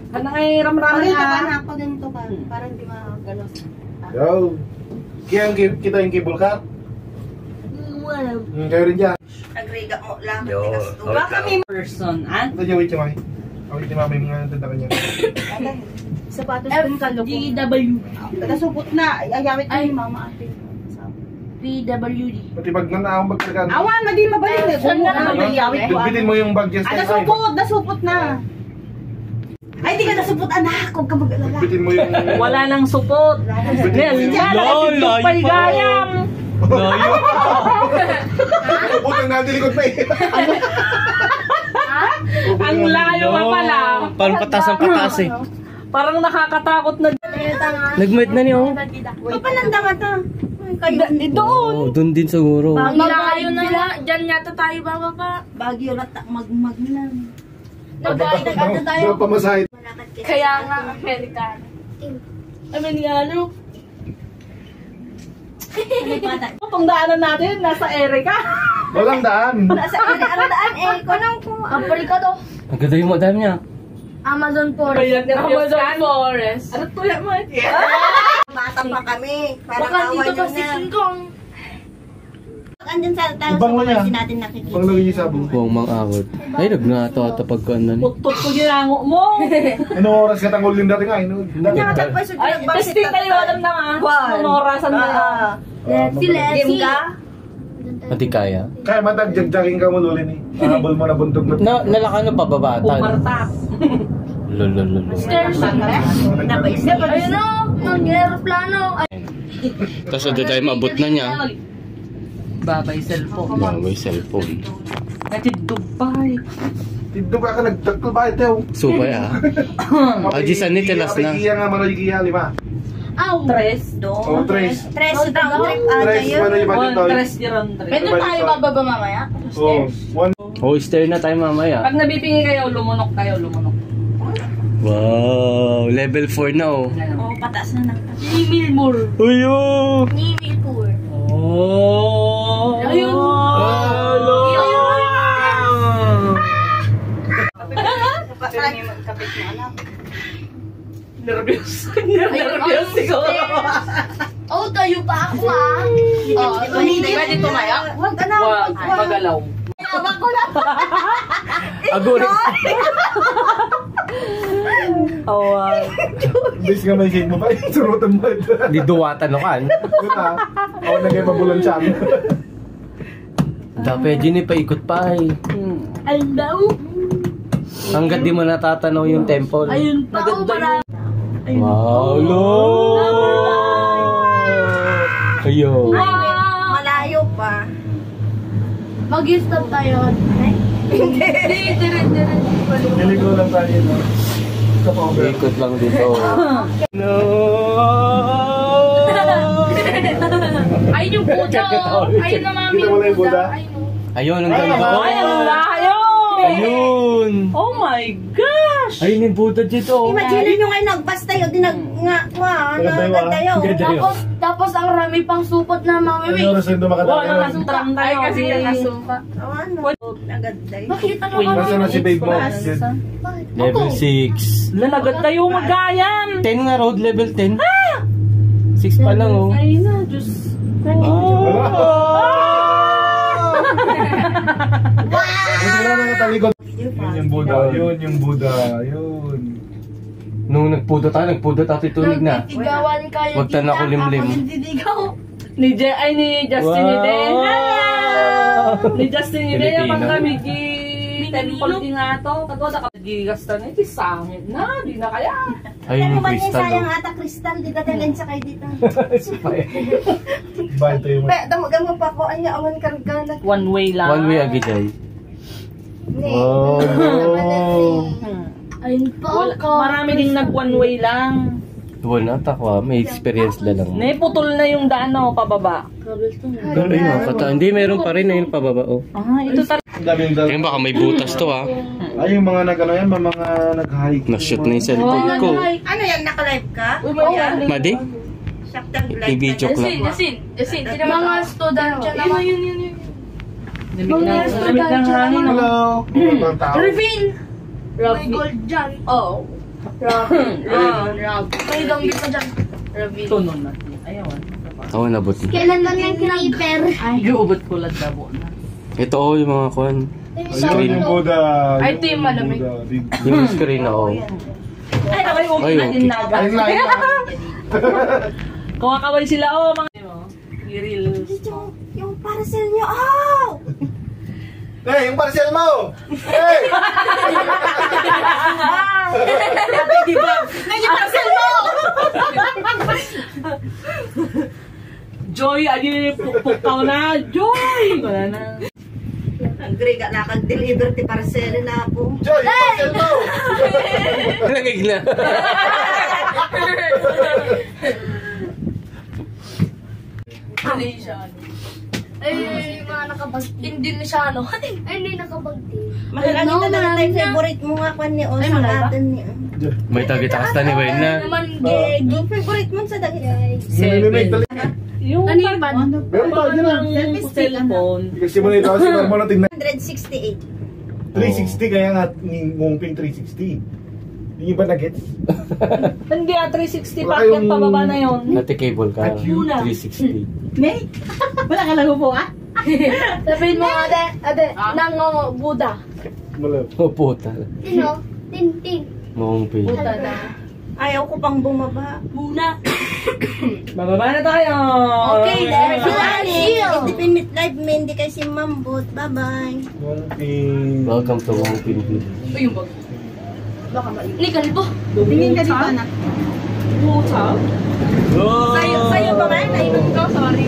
Kana kay ramraman Dito ka na. na ako ganito ka. Para hindi magalos. Yo. Kaya kita yung cable car? Kayo rin dyan. Nagriga mo lang. Yo, Baka may person, an? Ito dyan, wait yung mami. Wait yung mami, mga tanda ka niya. Sapatos kong kaloko. DW. Nasupot na. Ayawit ko ni mama ate. PWD. Pati pag nanaawang magkagan. Awan na di mabalik. Kung na ayawit ko. Bitin mo yung bag dyan. Nasupot na. Ay, di ka nasupot anak. Huwag ka mag-alala. Bitin mo yung... Wala nang support. Bitin mo yung... Layo paligayam. Layo. Butang nadilikod pa eh. Ang layo pa pala. Parang patas ang patas eh. Parang nakakatakot na. Nag-meet na niyo. Papananda ka ta. Kayo. Doon. Oh, doon din siguro. Maglayo na lang. Diyan yata tayo bababa. Bagyo na magmagnan. Nag-ano tayo. Pamasahe. Kaya nga, Amerikano. Amerikano? Itong daanan natin, nasa Erika. Walang daan. Nasa ano daan eh. Kunang ko. Amerikano. Ang ganda yung madam niya. Amazon Forest. Amazon Forest. Ano tuya mo? Bata pa kami. Parang Baka awa dito nyo pa si na. King Kong. Andyan sa tayo Ibang sa mo niya. kasi natin nakikita. Pang lagay yung sabong. Buwang mang-awot. Ay, nagnato-ato pagkaan na ni. Puttot ko ginango mo. Anong oras ka tanggol din dati nga? Ay, testing kayo alam na nga. Anong orasan na yan? Game ka? Pati kaya. Kaya matag jag-jogging ka mo lulin eh. Habol mo na buntog na. Nalakan na pababatan. Umartak. Lulululu. Stairs. Napaisip. Ayun o. Nag-aeroplano. Tapos at the time, abot na niya. Babay cellphone. May cellphone. Natidog pa eh. Tiddo ka nagdagto ba ito? Supay ah. Ajisan ni telas na. Iya nga mano ikiya lima. Aw. Tres. Oh, tres. Tres Oh, daw. Trip Tres mano yung budget One, tayo. tres yun. Pwede tayo bababa mamaya? Oh, one. Oh, stair na tayo mamaya. Pag nabipingi kayo, lumunok kayo, lumunok. Wow, level 4 na oh. Oh, patas na ng Emil Moore. Uyo! Emil Moore. Oh! Ayun. Hello! kapit mo anak. Nervyos. Nervyos siguro. Oh, tayo pa ako ah. Oh, Pwede tumaya? Huwag ka na. Wag, magalaw. Aguri. Awal. Bis nga may shade mo pa. Surutan mo ito. Di duwatan no kan. Diba? Ako na kayo mabulan siya. Dapat din paikot pa eh. Ayun daw. Hanggat di mo natatanaw yung temple. Ayun pa. Oh, marami. Wow, Lord! Ayo. Malayo pa. Mag-stop tayo. Hindi. Niligo lang tayo no. Kapover. Ikot lang dito. No! Ayun yung Buddha oh. Ayun na mami Kita mo na yung Buddha? Ayun, ang ganda. Ay, ang layo! Ayun! Oh my gosh! Ayun yung Buddha dito. Imagine nyo ngayon nagbas tayo. Nagtayo. Tapos ang rami pang supot na mami. Ano oras yung Wala dumakatayo? nakasutang tayo. Kasi nakasumpa. Nagaday. Makita na Nasa na si babe mo? Level 6. Lanagad tayo magayan. 10 nga road, level 10. 6 pa lang oh. Ay na, Diyos. Gusto na nang talikod. Yun yung Buddha. Yun yung Buddha. Yun. Nung nagpudo tayo tutulig na. Nagtitigawan kayo. Wag ta na ako limlim. Ako nagtitigaw. Ni Justin Ide. Ni Justin Ide, Filipino. yung kami temple din nga to. Katwa na kagigastan na, iti sangit na, di na kaya. Ayun yung Ano crystal sayang oh. ata kristal. Di ka dalhin sa kayo dito. Ba ito yung... Damagan mo pa ko. Anya, awan kargana. One way lang. One way agiday. Ni. Oh no. Ayun pa ako. Marami ding nag one way lang. Wala takwa, may experience na lang. Putol na yung daan no, pababa. Pero ayun, hindi meron pa rin ayun pababa oh. Ah, ito talaga. Ayun baka may butas to ah. Ay, yung mga nag-ano yan, mga nag-hike. Na-shoot na yung cellphone ko. Ano yan? Naka-live ka? Madi? Shaktang live. I-video ko lang. Yasin. Mga student dyan naman. Yun. Lamig ng hangin. Hello. Ibang tao. Revin! May gold dyan. Oh. Rob. May dong dito dyan. Ravi. Tunon natin. Ayawan. Oo, nabot na. Kailan lang yung creeper? Giubot ko lang dabo na. Ito yung mga kuhan. Ayun yung Buddha. Ay, ito yung malamig. Yung screen na oh. Ay, nakay okay Ay, na din okay. naga. Ayun lang. Kumakaway sila, oh, mga... Giril. Yung parcel nyo. Oh! Hey, yung parcel mo! Hey! Ate, di ba? Yung parcel mo! Joy, ano pukaw na? Joy! Wala na. Ang griga na kag-deliver ti parcel na po. Joy, yung parcel mo! Nagig na. Hindi siya ano. Ay, mga nakabag. Hindi na siya ano. Ay, hindi nakabag din. Mahalagi na lang tayo favorite mo nga kwan ni O sa atin niya. May tagitakas na ni Wayne na. Naman, Yung favorite mo sa dagit. Seven. Yung Ano yung ban? Meron pa, yun lang. cellphone. Kasi mo na ito kasi normal na tingnan. 168. 360 kaya nga ngungping 360. Yung iba na gets? Hindi 360 Wala packet yung- pababa na yun. Nati-cable ka. Una. 360. May? Wala ka lang po ah? Sabihin mo ate, nang Buddha. Wala. Oh, puta. Sino? Tintin. Noong pay. Buddha na. Ayaw ko pang bumaba. Buna. Bababa na tayo. Okay, there. Thank you. Independent life, may hindi kay si Mambot. Bye-bye. Ngungping. Welcome to Noong Pay. Ito yung bag. Baka mali. Ni kalbo. Tingin ka dito, anak. Buta. Sa'yo ba nga? Nainom Ikaw, sorry.